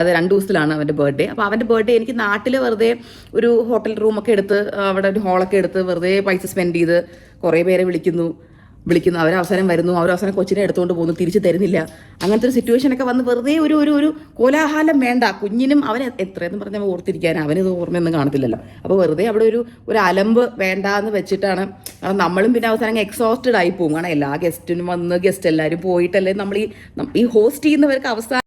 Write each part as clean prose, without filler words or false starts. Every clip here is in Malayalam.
അത് 2 ദിവസത്തിലാണ് അവൻ്റെ ബർത്ത്ഡേ. അപ്പോൾ അവൻ്റെ ബർത്ത്ഡേ എനിക്ക് നാട്ടിൽ വെറുതെ ഒരു ഹോട്ടൽ റൂമൊക്കെ എടുത്ത് അവിടെ ഒരു ഹോളൊക്കെ എടുത്ത് വെറുതെ പൈസ സ്പെൻഡ് ചെയ്ത് കുറേ പേരെ വിളിക്കുന്നു, അവരവസാനം വരുന്നു, അവരവസാനം കൊച്ചിനെ എടുത്തുകൊണ്ട് പോകുന്നു, തിരിച്ചു തരുന്നില്ല. അങ്ങനത്തെ ഒരു സിറ്റുവേഷനൊക്കെ വന്ന് വെറുതെ ഒരു ഒരു ഒരു കോലാഹലം വേണ്ട. കുഞ്ഞിനും അവൻ എത്രയെന്ന് പറഞ്ഞാൽ ഓർത്തിരിക്കാൻ അവനിത് ഓർമ്മയൊന്നും കാണത്തില്ലല്ലോ. അപ്പോൾ വെറുതെ അവിടെ ഒരു അലമ്പ് വേണ്ട എന്ന് വെച്ചിട്ടാണ്. നമ്മളും പിന്നെ അവസാനം എക്സോസ്റ്റഡ് ആയി പോകും. കാരണം എല്ലാ ഗസ്റ്റിനും വന്ന് ഗസ്റ്റ് എല്ലാവരും പോയിട്ടല്ലേ നമ്മൾ ഈ ഹോസ്റ്റ് ചെയ്യുന്നവർക്ക് അവസാനം.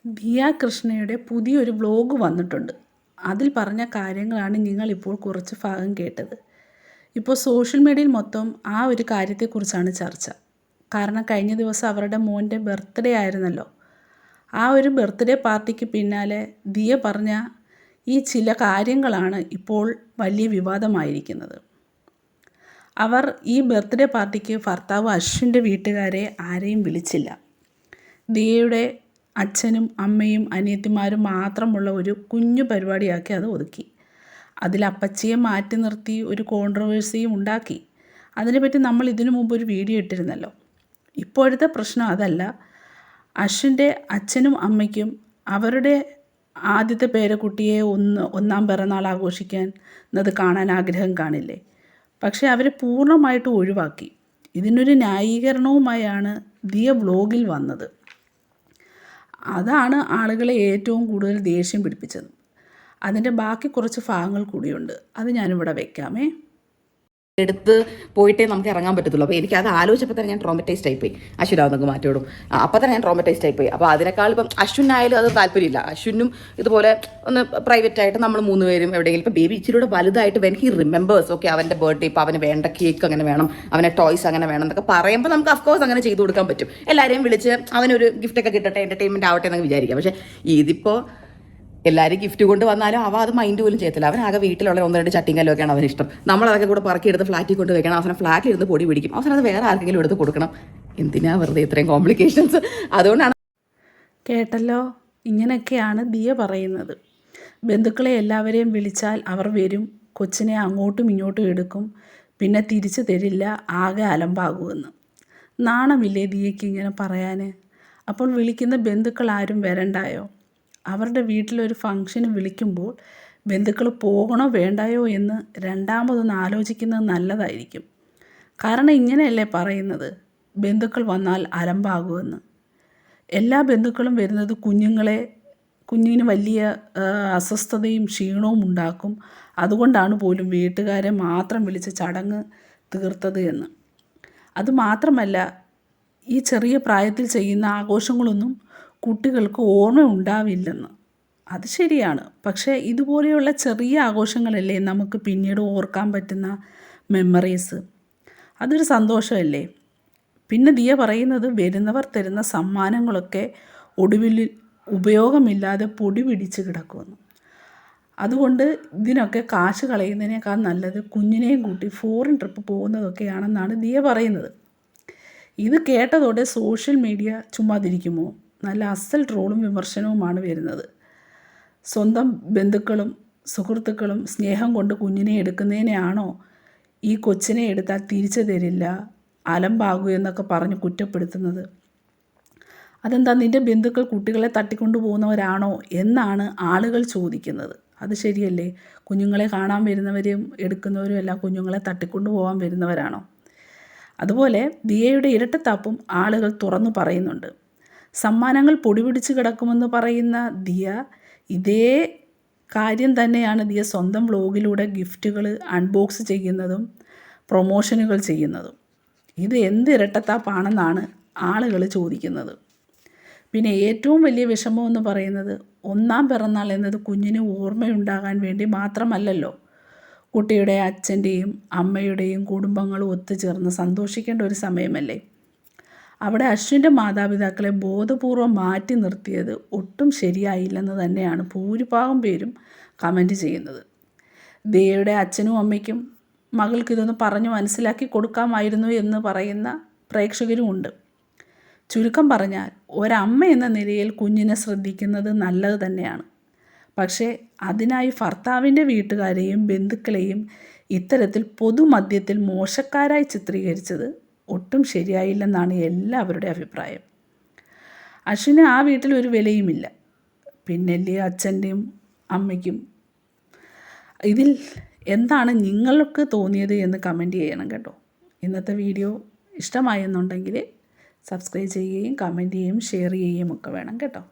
ദിയ കൃഷ്ണയുടെ പുതിയൊരു വ്ലോഗ് വന്നിട്ടുണ്ട്. അതിൽ പറഞ്ഞ കാര്യങ്ങളാണ് നിങ്ങളിപ്പോൾ കുറച്ച് ഭാഗം കേട്ടത്. ഇപ്പോൾ സോഷ്യൽ മീഡിയയിൽ മൊത്തം ആ ഒരു കാര്യത്തെക്കുറിച്ചാണ് ചർച്ച. കാരണം കഴിഞ്ഞ ദിവസം അവരുടെ മോൻ്റെ ബർത്ത്ഡേ ആയിരുന്നല്ലോ. ആ ഒരു ബർത്ത്ഡേ പാർട്ടിക്ക് പിന്നാലെ ദിയ പറഞ്ഞ ഈ ചില കാര്യങ്ങളാണ് ഇപ്പോൾ വലിയ വിവാദമായിരിക്കുന്നത്. അവർ ഈ ബർത്ത്ഡേ പാർട്ടിക്ക് ഭർത്താവ് അശ്വിൻ്റെ വീട്ടുകാരെ ആരെയും വിളിച്ചില്ല. ദിയയുടെ അച്ഛനും അമ്മയും അനിയത്തിമാരും മാത്രമുള്ള ഒരു കുഞ്ഞു പരിപാടിയാക്കി അത് ഒതുക്കി. അതിൽ അപ്പച്ചിയെ മാറ്റി നിർത്തി ഒരു കോൺട്രവേഴ്സിയും ഉണ്ടാക്കി. അതിനെപ്പറ്റി നമ്മൾ ഇതിനു മുമ്പ് ഒരു വീഡിയോ ഇട്ടിരുന്നല്ലോ. ഇപ്പോഴത്തെ പ്രശ്നം അതല്ല. അശ്വിൻ്റെ അച്ഛനും അമ്മയ്ക്കും അവരുടെ ആദ്യത്തെ പേരക്കുട്ടിയെ ഒന്നാം പിറന്നാൾ ആഘോഷിക്കാൻ എന്നത് കാണാൻ ആഗ്രഹം കാണില്ലേ? പക്ഷേ അവരെ പൂർണ്ണമായിട്ട് ഒഴിവാക്കി. ഇതിനൊരു ന്യായീകരണവുമായാണ് ദിയ വ്ലോഗിൽ വന്നത്. അതാണ് ആളുകളെ ഏറ്റവും കൂടുതൽ ദേഷ്യം പിടിപ്പിച്ചത്. അതിൻ്റെ ബാക്കി കുറച്ച് ഭാഗങ്ങൾ കൂടിയുണ്ട്. അത് ഞാനിവിടെ വെക്കാമേ. എടുത്ത് പോയിട്ടേ നമുക്ക് ഇറങ്ങാൻ പറ്റത്തുള്ളൂ. അപ്പോൾ എനിക്ക് അത് ആലോചിച്ചപ്പോൾ തന്നെ ഞാൻ ട്രോമറ്റൈസ്ഡ് ആയിപ്പോയി. അശ്വിനാവുന്നൊക്കെ മാറ്റിവിടും. അപ്പോൾ തന്നെ ഞാൻ ട്രോമറ്റൈസ്ഡ് ആയിപ്പോയി. അപ്പോൾ അതിനേക്കാൾ ഇപ്പം അശ്വിനായാലും അത് താല്പര്യമില്ല. അശ്വിനും ഇതുപോലെ ഒന്ന് പ്രൈവറ്റായിട്ട് നമ്മൾ 3 പേരും എവിടെയെങ്കിലും ഇപ്പോൾ ബേബി ഇച്ചിരിയുടെ വലുതായിട്ട് വെൻ ഹി റിമെമ്പേഴ്സ് ഓക്കെ അവൻ്റെ ബർത്ത്ഡേ ഇപ്പോൾ അവന് വേണ്ട കേക്ക് അങ്ങനെ വേണം, അവനെ ടോയ്സ് അങ്ങനെ വേണം എന്നൊക്കെ പറയുമ്പോൾ നമുക്ക് അഫ്കോഴ്സ് അങ്ങനെ ചെയ്തു കൊടുക്കാൻ പറ്റും. എല്ലാവരെയും വിളിച്ച് അവനൊരു ഗിഫ്റ്റൊക്കെ കിട്ടട്ടെ, എൻ്റർടൈൻമെൻറ്റ് ആവട്ടെ എന്നൊക്കെ വിചാരിക്കാം. പക്ഷേ ഇതിപ്പോൾ എല്ലാവരും ഗിഫ്റ്റ് കൊണ്ട് വന്നാലും അവ അത് മൈൻഡ് പോലും ചെയ്യത്തില്ല. അവനാകെ വീട്ടിലുള്ള 1-2 ചട്ടിങ്കല്ലൊക്കെയാണ് അവന് ഇഷ്ടം. നമ്മളതൊക്കെ കൂടെ പറക്കിയെടുത്ത് ഫ്ലാറ്റിൽ കൊണ്ട് വെക്കണം. അവസാനം ഫ്ലാറ്റിൽ ഇരുന്ന് പൊടി പിടിക്കും. അവസാനം അത് വേറെ ആർക്കെങ്കിലും എടുത്ത് കൊടുക്കണം. എന്തിനാ വെറുതെ ഇത്രയും കോംപ്ലിക്കേഷൻസ്? അതുകൊണ്ടാണ്. കേട്ടല്ലോ, ഇങ്ങനെയൊക്കെയാണ് ദിയ പറയുന്നത്. ബന്ധുക്കളെ എല്ലാവരെയും വിളിച്ചാൽ അവർ വരും, കൊച്ചിനെ അങ്ങോട്ടും ഇങ്ങോട്ടും എടുക്കും, പിന്നെ തിരിച്ചു തരില്ല, ആകെ അലമ്പാകുമെന്ന്. നാണമില്ലേ ദിയയ്ക്ക് ഇങ്ങനെ പറയാൻ? അപ്പോൾ വിളിക്കുന്ന ബന്ധുക്കൾ ആരും വരണ്ടായോ? അവരുടെ വീട്ടിലൊരു ഫംഗ്ഷന് വിളിക്കുമ്പോൾ ബന്ധുക്കൾ പോകണോ വേണ്ടായോ എന്ന് രണ്ടാമതൊന്ന് ആലോചിക്കുന്നത് നല്ലതായിരിക്കും. കാരണം ഇങ്ങനെയല്ലേ പറയുന്നത്, ബന്ധുക്കൾ വന്നാൽ അലമ്പാകുമെന്ന്. എല്ലാ ബന്ധുക്കളും വരുന്നത് കുഞ്ഞിന് വലിയ അസ്വസ്ഥതയും ക്ഷീണവും ഉണ്ടാക്കും. അതുകൊണ്ടാണ് പോലും വീട്ടുകാരെ മാത്രം വിളിച്ച് ചടങ്ങ് തീർത്തത് എന്ന്. അതുമാത്രമല്ല, ഈ ചെറിയ പ്രായത്തിൽ ചെയ്യുന്ന ആഘോഷങ്ങളൊന്നും കുട്ടികൾക്ക് ഓർമ്മ ഉണ്ടാവില്ലെന്ന്. അത് ശരിയാണ്. പക്ഷേ ഇതുപോലെയുള്ള ചെറിയ ആഘോഷങ്ങളല്ലേ നമുക്ക് പിന്നീട് ഓർക്കാൻ പറ്റുന്ന മെമ്മറീസ്. അതൊരു സന്തോഷമല്ലേ? പിന്നെ ദിയ പറയുന്നത് വരുന്നവർ തരുന്ന സമ്മാനങ്ങളൊക്കെ ഒടുവിൽ ഉപയോഗമില്ലാതെ പൊടി പിടിച്ച് കിടക്കുമെന്ന്. അതുകൊണ്ട് ഇതിനൊക്കെ കാശ് കളയുന്നതിനേക്കാൾ നല്ലത് കുഞ്ഞിനെയും കൂട്ടി ഫോറിൻ ട്രിപ്പ് പോകുന്നതൊക്കെയാണെന്നാണ് ദിയ പറയുന്നത്. ഇത് കേട്ടതോടെ സോഷ്യൽ മീഡിയ ചുമ്മാതിരിക്കുമോ? നല്ല അസൽ ട്രോളും വിമർശനവുമാണ് വരുന്നത്. സ്വന്തം ബന്ധുക്കളും സുഹൃത്തുക്കളും സ്നേഹം കൊണ്ട് കുഞ്ഞിനെ എടുക്കുന്നതിനെയാണോ ഈ കൊച്ചിനെ എടുത്താൽ തിരിച്ചു തരില്ല, അലമ്പാകൂ എന്നൊക്കെ പറഞ്ഞ് കുറ്റപ്പെടുത്തുന്നത്? അതെന്താ, നിൻ്റെ ബന്ധുക്കൾ കുട്ടികളെ തട്ടിക്കൊണ്ടു പോകുന്നവരാണോ എന്നാണ് ആളുകൾ ചോദിക്കുന്നത്. അത് ശരിയല്ലേ? കുഞ്ഞുങ്ങളെ കാണാൻ വരുന്നവരും എടുക്കുന്നവരും എല്ലാം കുഞ്ഞുങ്ങളെ തട്ടിക്കൊണ്ടു പോകാൻ വരുന്നവരാണോ? അതുപോലെ ദിയയുടെ ഇരട്ടത്താപ്പും ആളുകൾ തുറന്നു പറയുന്നുണ്ട്. സമ്മാനങ്ങൾ പൊടിപിടിച്ച് കിടക്കുമെന്ന് പറയുന്ന ദിയ ഇതേ കാര്യം തന്നെയാണ് ദിയ സ്വന്തം വ്ലോഗിലൂടെ ഗിഫ്റ്റുകൾ അൺബോക്സ് ചെയ്യുന്നതും പ്രൊമോഷനുകൾ ചെയ്യുന്നതും. ഇത് എന്ത് ഇരട്ടത്താപ്പാണെന്നാണ് ആളുകൾ ചോദിക്കുന്നത്. പിന്നെ ഏറ്റവും വലിയ വിഷമം എന്ന് പറയുന്നത് ഒന്നാം പിറന്നാൾ എന്നത് കുഞ്ഞിന് ഓർമ്മയുണ്ടാകാൻ വേണ്ടി മാത്രമല്ലല്ലോ. കുട്ടിയുടെ അച്ഛൻ്റെയും അമ്മയുടെയും കുടുംബങ്ങളും ഒത്തുചേർന്ന് സന്തോഷിക്കേണ്ട ഒരു സമയമല്ലേ. അവിടെ അശ്വിൻ്റെ മാതാപിതാക്കളെ ബോധപൂർവം മാറ്റി നിർത്തിയത് ഒട്ടും ശരിയായില്ലെന്ന് തന്നെയാണ് ഭൂരിഭാഗം പേരും കമൻറ്റ് ചെയ്യുന്നത്. ദിയയുടെ അച്ഛനും അമ്മയ്ക്കും മകൾക്ക് ഇതൊന്ന് പറഞ്ഞു മനസ്സിലാക്കി കൊടുക്കാമായിരുന്നു എന്ന് പറയുന്ന പ്രേക്ഷകരുമുണ്ട്. ചുരുക്കം പറഞ്ഞാൽ ഒരമ്മ എന്ന നിലയിൽ കുഞ്ഞിനെ ശ്രദ്ധിക്കുന്നത് നല്ലത് തന്നെയാണ്. പക്ഷേ അതിനായി ഭർത്താവിൻ്റെ വീട്ടുകാരെയും ബന്ധുക്കളെയും ഇത്തരത്തിൽ പൊതുമധ്യത്തിൽ മോശക്കാരായി ചിത്രീകരിച്ചത് ഒട്ടും ശരിയായില്ലെന്നാണ് എല്ലാവരുടെ അഭിപ്രായം. അശ്വിന് ആ വീട്ടിൽ ഒരു വിലയുമില്ല. പിന്നല്ലേ അച്ഛൻ്റെയും അമ്മയ്ക്കും. ഇതിൽ എന്താണ് നിങ്ങൾക്ക് തോന്നിയത് എന്ന് കമൻറ്റ് ചെയ്യണം കേട്ടോ. ഇന്നത്തെ വീഡിയോ ഇഷ്ടമായെന്നുണ്ടെങ്കിൽ സബ്സ്ക്രൈബ് ചെയ്യുകയും കമൻറ്റ് ചെയ്യുകയും ഷെയർ ചെയ്യുകയും ഒക്കെ വേണം കേട്ടോ.